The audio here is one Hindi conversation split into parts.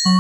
हेलो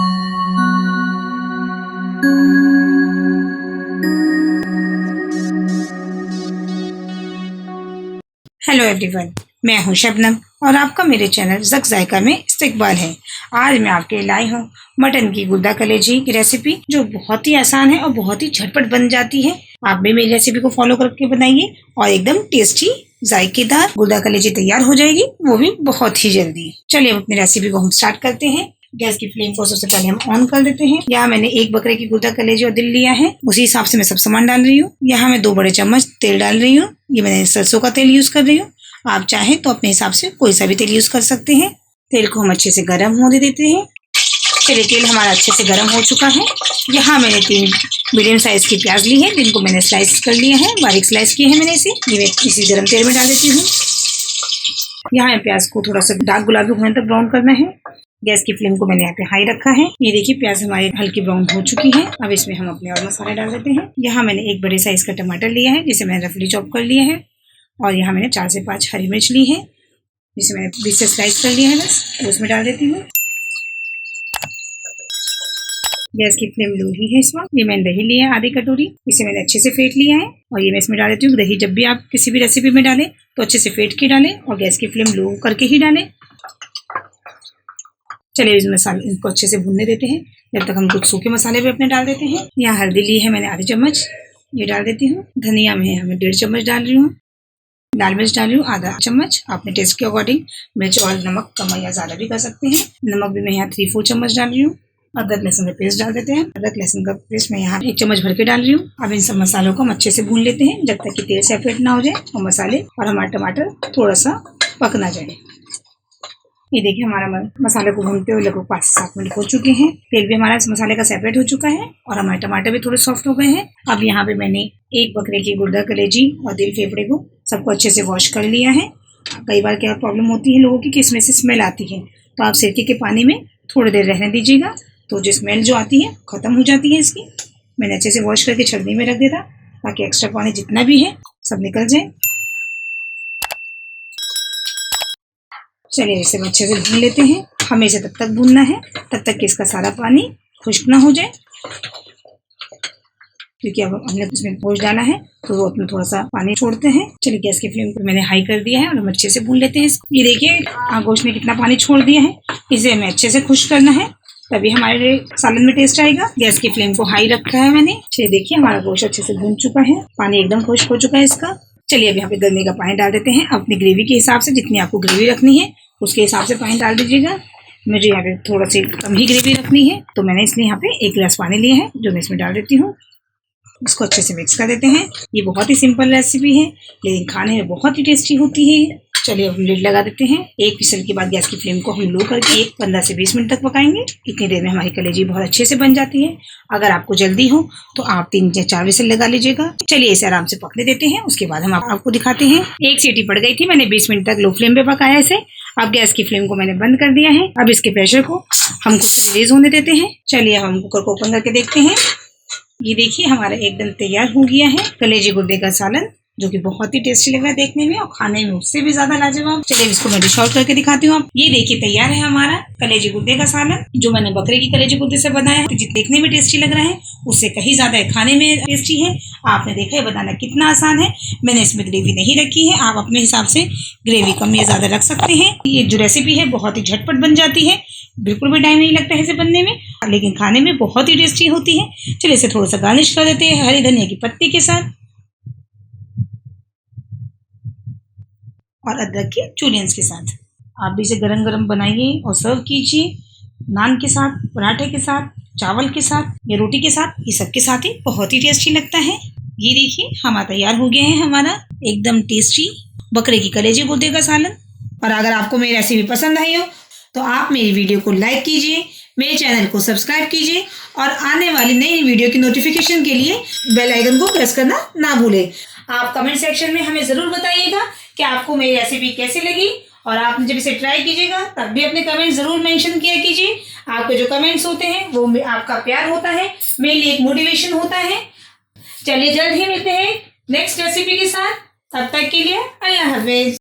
एवरीवन, मैं हूं शबनम और आपका मेरे चैनल ज़क ज़ायका में इस्तकबाल है। आज मैं आपके लिए लाई हूं मटन की गुर्दा कलेजी की रेसिपी, जो बहुत ही आसान है और बहुत ही झटपट बन जाती है। आप भी मेरी रेसिपी को फॉलो करके बनाइए और एकदम टेस्टी जायकेदार गुर्दा कलेजी तैयार हो जाएगी, वो भी बहुत ही जल्दी। चलिए अब अपनी रेसिपी को हम स्टार्ट करते हैं। गैस की फ्लेम को सबसे पहले हम ऑन कर देते हैं। यहाँ मैंने एक बकरे की गुर्दा कलेजी और दिल लिया है, उसी हिसाब से मैं सब सामान डाल रही हूँ। यहाँ मैं 2 बड़े चम्मच तेल डाल रही हूँ। ये मैंने सरसों का तेल यूज कर रही हूँ। आप चाहें तो अपने हिसाब से कोई सा भी तेल यूज कर सकते हैं। तेल को हम अच्छे से गर्म होने देते हैं। चलिए तेल हमारा अच्छे से गर्म हो चुका है। यहाँ मैंने 3 मीडियम साइज की प्याज ली है, जिनको मैंने स्लाइस कर लिया है, बारीक स्लाइस किए हैं मैंने इसे। ये मैं इसी गर्म तेल में डाल देती हूँ। यहाँ प्याज को थोड़ा सा डार्क गुलाबी होने तक ब्राउन करना है। गैस की फ्लेम को मैंने यहाँ पे हाई रखा है। ये देखिए प्याज हमारी हल्की ब्राउन हो चुकी है। अब इसमें हम अपने और मसाले डाल देते हैं। यहाँ मैंने 1 बड़े साइज का टमाटर लिया है, जिसे मैंने रफली चॉप कर लिया है। और यहाँ मैंने 4 से 5 हरी मिर्च ली है, जिसे मैंने बीच से स्लाइस कर लिया है बस। तो उसमें डाल देती हूँ। गैस की फ्लेम लो ही है इस वक्त। ये मैंने दही लिया है आधी कटोरी, इसे मैंने अच्छे से फेंट लिया है और ये मैं इसमें डाल देती हूँ। दही जब भी आप किसी भी रेसिपी में डालें तो अच्छे से फेंट के डालें और गैस की फ्लेम लो करके ही डालें। चलिए इस मसाले इनको अच्छे से भूनने देते हैं, जब तक हम कुछ सूखे मसाले भी अपने डाल देते हैं। यहाँ हल्दी ली है मैंने आधी चम्मच, ये डाल देती हूँ। धनिया में हमें 1.5 चम्मच डाल रही हूँ। लाल मिर्च डाल रही हूँ आधा चम्मच। अपने टेस्ट के अकॉर्डिंग मिर्च और नमक कम या ज़्यादा भी कर सकते हैं। नमक भी मैं यहाँ 3-4 चम्मच डाल रही हूँ। अदरक लहसुन का पेस्ट डाल देते हैं। अदरक लहसुन का पेस्ट मैं यहाँ 1 चम्मच भर के डाल रही हूँ। अब इन सब मसालों को हम अच्छे से भून लेते हैं, जब तक कि तेल सेपरेट ना हो जाए और मसाले और हमारा टमाटर थोड़ा सा पक ना जाए। ये देखिए हमारा मसाले को भूनते हुए लगभग 5 से 7 मिनट हो चुके हैं। तेल भी हमारा इस मसाले का सेपरेट हो चुका है और हमारे टमाटर भी थोड़े सॉफ्ट हो गए हैं। अब यहाँ पे मैंने 1 बकरे की गुर्दा कलेजी और दिल फेफड़े को सबको अच्छे से वॉश कर लिया है। कई बार क्या प्रॉब्लम होती है लोगों की कि इसमें से स्मेल आती है, तो आप सिरके के पानी में थोड़ी देर रहने दीजिएगा, तो जो स्मेल जो आती है खत्म हो जाती है इसकी। मैंने अच्छे से वॉश करके छलनी में रख दिया था, ताकि एक्स्ट्रा पानी जितना भी है सब निकल जाए। चलिए इसे अच्छे से भून लेते हैं। हमें इसे तब तक भूनना है तब तक कि इसका सारा पानी खुश्क ना हो जाए, क्योंकि अब हमने इसमें गोश्त डाला है तो वो अपना थोड़ा सा पानी छोड़ते हैं। चलिए गैस की फ्लेम को मैंने हाई कर दिया है और हम अच्छे से भून लेते हैं इसको। ये देखिए गोश्त ने कितना पानी छोड़ दिया है, इसे हमें अच्छे से खुश्क करना है, तभी हमारे सालन में टेस्ट आएगा। गैस की फ्लेम को हाई रखा है मैंने। चलिए देखिए हमारा गोश्त अच्छे से भून चुका है, पानी एकदम खुश्क हो चुका है इसका। चलिए अब यहाँ पे गर्मी का पानी डाल देते हैं। अपनी ग्रेवी के हिसाब से, जितनी आपको ग्रेवी रखनी है उसके हिसाब से पानी डाल दीजिएगा। मुझे यहाँ पे थोड़ा सी कम ही ग्रेवी रखनी है, तो मैंने इसलिए यहाँ पे 1 गिलास पानी लिया है, जो मैं इसमें डाल देती हूँ। इसको अच्छे से मिक्स कर देते हैं। ये बहुत ही सिंपल रेसिपी है, लेकिन खाने में बहुत ही टेस्टी होती है। चलिए अब लिड लगा देते हैं। 1 विसल के बाद गैस की फ्लेम को हम लो करके 15 से 20 मिनट तक पकाएंगे। इतनी देर में हमारी कलेजी बहुत अच्छे से बन जाती है। अगर आपको जल्दी हो तो आप 3 या 4 विसल लगा लीजिएगा। चलिए इसे आराम से पकने देते हैं, उसके बाद हम आपको दिखाते हैं। 1 सीटी पड़ गई थी, मैंने 20 मिनट तक लो फ्लेम पे पकाया इसे। अब गैस की फ्लेम को मैंने बंद कर दिया है। अब इसके प्रेशर को हम कुकर रिलीज होने देते हैं। चलिए हम कुकर को ओपन करके देखते हैं। ये देखिए हमारा एकदम तैयार हो गया है कलेजी गुर्दे का सालन, जो कि बहुत ही टेस्टी लग रहा है देखने में और खाने में उससे भी ज्यादा लाजवाब। चलिए इसको मैं डिश आउट करके दिखाती हूँ। ये देखिए तैयार है हमारा कलेजी गुर्दे का सालन, जो मैंने बकरे की कलेजी गुर्दे से बनाया है। तो देखने में टेस्टी लग रहा है, उससे कहीं ज्यादा खाने में टेस्टी है। आपने देखा है बनाना कितना आसान है। मैंने इसमें ग्रेवी नहीं रखी है, आप अपने हिसाब से ग्रेवी कम या ज्यादा रख सकते हैं। ये जो रेसिपी है बहुत ही झटपट बन जाती है, बिल्कुल भी टाइम नहीं लगता है इसे बनने में, लेकिन खाने में बहुत ही टेस्टी होती है। चलिए इसे थोड़ा सा गार्निश कर देते हैं हरी धनिया की पत्ती के साथ और अदरक के चूलियंस के साथ। आप भी इसे गरम गरम बनाइए और सर्व कीजिए, नान के साथ, पराठे के साथ, चावल के साथ या रोटी के साथ, ये सब के साथ ही बहुत ही टेस्टी लगता है। ये देखिए हमारा तैयार हो गया है हमारा एकदम टेस्टी बकरे की कलेजी गुर्दे का सालन। और अगर आपको मेरी रेसिपी पसंद आई हो तो आप मेरी वीडियो को लाइक कीजिए, मेरे चैनल को सब्सक्राइब कीजिए और आने वाली नई वीडियो की नोटिफिकेशन के लिए बेल आइकन को प्रेस करना ना भूलें। आप कमेंट सेक्शन में हमें ज़रूर बताइएगा कि आपको मेरी रेसिपी कैसी लगी, और आप जब इसे ट्राई कीजिएगा तब भी अपने कमेंट ज़रूर मेंशन किया कीजिए। आपके जो कमेंट्स होते हैं वो आपका प्यार होता है, मेरे लिए एक मोटिवेशन होता है। चलिए जल्द ही मिलते हैं नेक्स्ट रेसिपी के साथ, तब तक के लिए अल्लाह हाफिज़।